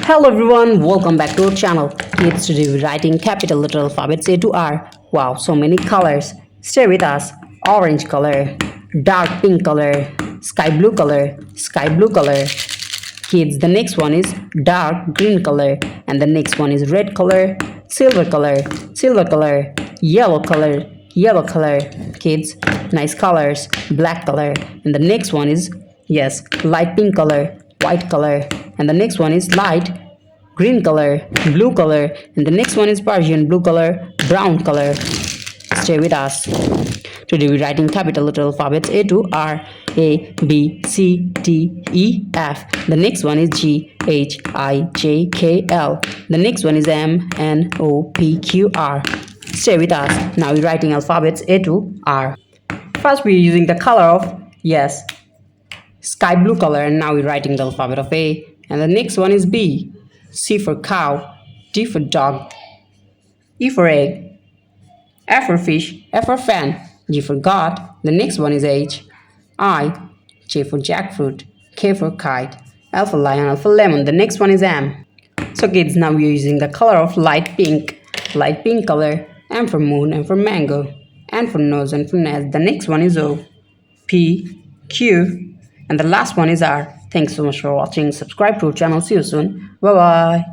Hello everyone, welcome back to our channel. Kids, today we're writing capital letter alphabets A to R. Wow, so many colors. Stay with us. Orange color, dark pink color, sky blue color, sky blue color. Kids, the next one is dark green color, and the next one is red color, silver color, silver color, yellow color, yellow color. Kids, nice colors. Black color, and the next one is, yes, light pink color, white color, and the next one is light green color, blue color, and the next one is Persian blue color, brown color. Stay with us. Today we're writing capital letter alphabets A to R. A, B, C, D, E, F. The next one is G, H, I, J, K, L. The next one is M, N, O, P, Q, R. Stay with us. Now we're writing alphabets A to R. First we're using the color of, yes, sky blue color, and now we're writing the alphabet of A. And the next one is B. C for cow, D for dog, E for egg, F for fish, F for fan, G for God. The next one is H. I, J for jackfruit, K for kite, L for lion, L for lemon. The next one is M. So kids, now we're using the color of light pink color, M for moon, M for mango, N for nose, N for nest. The next one is O, P, Q, and the last one is R. Thanks so much for watching. Subscribe to our channel. See you soon. Bye bye.